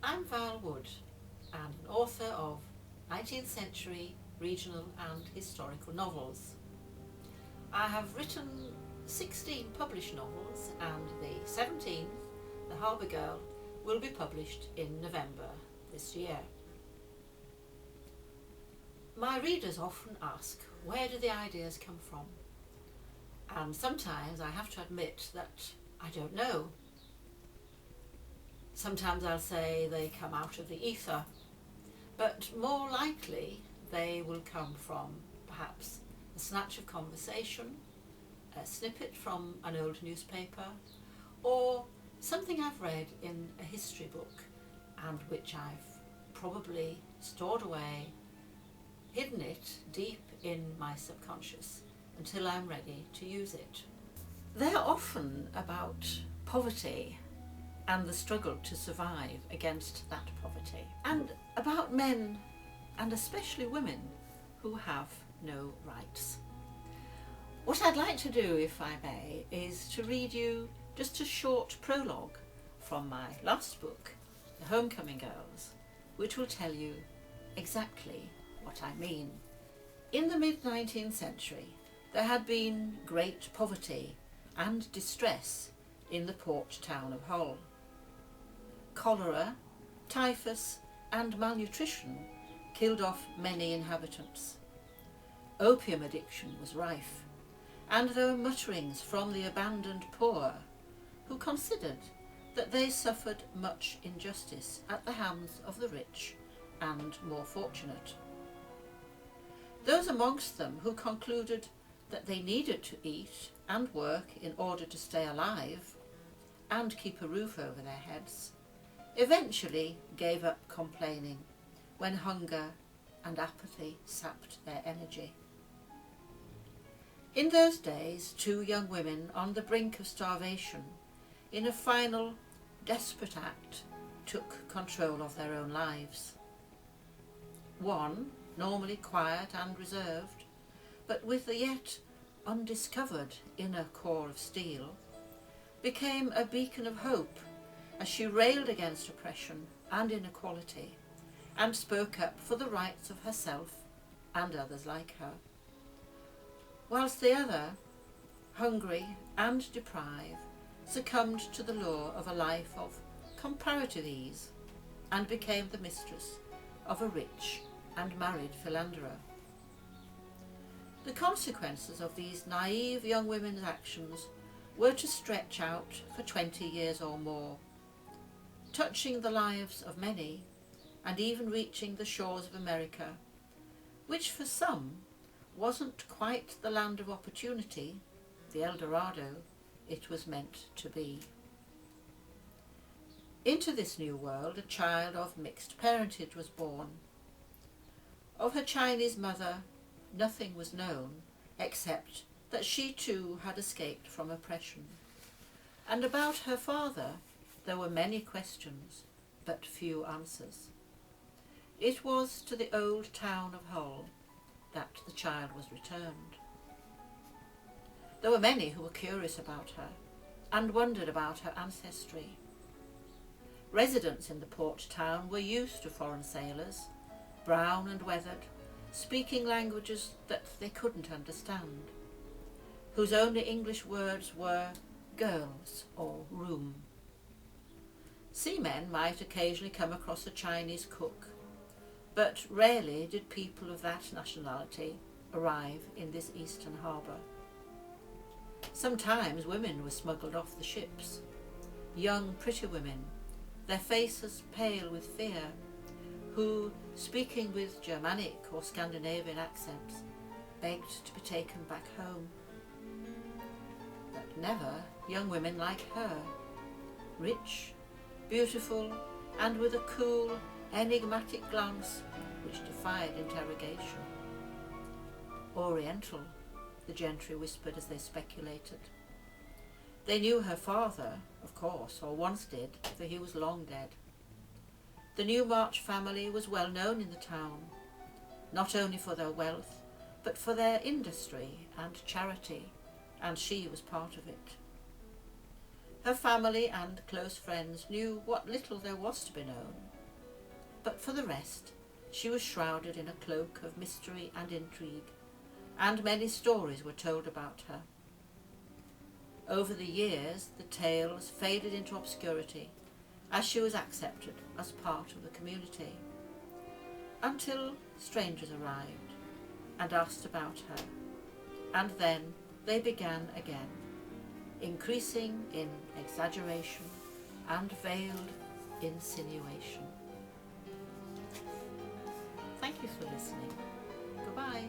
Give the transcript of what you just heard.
I'm Val Wood and an author of 19th century regional and historical novels. I have written 16 published novels and the 17th, The Harbour Girl, will be published in November this year. My readers often ask, where do the ideas come from? And sometimes I have to admit that I don't know. Sometimes I'll say they come out of the ether, but more likely they will come from perhaps a snatch of conversation, a snippet from an old newspaper, or something I've read in a history book and which I've probably stored away, hidden it deep in my subconscious until I'm ready to use it. They're often about poverty and the struggle to survive against that poverty, and about men, and especially women, who have no rights. What I'd like to do, if I may, is to read you just a short prologue from my last book, The Homecoming Girls, which will tell you exactly what I mean. In the mid-19th century, there had been great poverty and distress in the port town of Hull. Cholera, typhus and malnutrition killed off many inhabitants. Opium addiction was rife, and there were mutterings from the abandoned poor who considered that they suffered much injustice at the hands of the rich and more fortunate. Those amongst them who concluded that they needed to eat and work in order to stay alive and keep a roof over their heads eventually gave up complaining when hunger and apathy sapped their energy. In those days, two young women on the brink of starvation, in a final, desperate act, took control of their own lives. One, normally quiet and reserved, but with the yet undiscovered inner core of steel, became a beacon of hope as she railed against oppression and inequality and spoke up for the rights of herself and others like her. Whilst the other, hungry and deprived, succumbed to the law of a life of comparative ease and became the mistress of a rich and married philanderer. The consequences of these naive young women's actions were to stretch out for 20 years or more, touching the lives of many and even reaching the shores of America, which for some wasn't quite the land of opportunity, the El Dorado, it was meant to be. Into this new world a child of mixed parentage was born. Of her Chinese mother nothing was known except that she too had escaped from oppression, and about her father there were many questions but few answers. It was to the old town of Hull that the child was returned. There were many who were curious about her and wondered about her ancestry. Residents in the port town were used to foreign sailors, brown and weathered, speaking languages that they couldn't understand, whose only English words were girls or room. Seamen might occasionally come across a Chinese cook, but rarely did people of that nationality arrive in this eastern harbour. Sometimes women were smuggled off the ships, young pretty women, their faces pale with fear, who, speaking with Germanic or Scandinavian accents, begged to be taken back home. But never young women like her, rich, beautiful, and with a cool, enigmatic glance which defied interrogation. Oriental, the gentry whispered as they speculated. They knew her father, of course, or once did, for he was long dead. The Newmarch family was well known in the town, not only for their wealth, but for their industry and charity, and she was part of it. Her family and close friends knew what little there was to be known, But for the rest, she was shrouded in a cloak of mystery and intrigue, and many stories were told about her. Over the years, the tales faded into obscurity as she was accepted as part of the community, until strangers arrived and asked about her, and then they began again, increasing in exaggeration and veiled insinuation. Thank you for listening. Goodbye.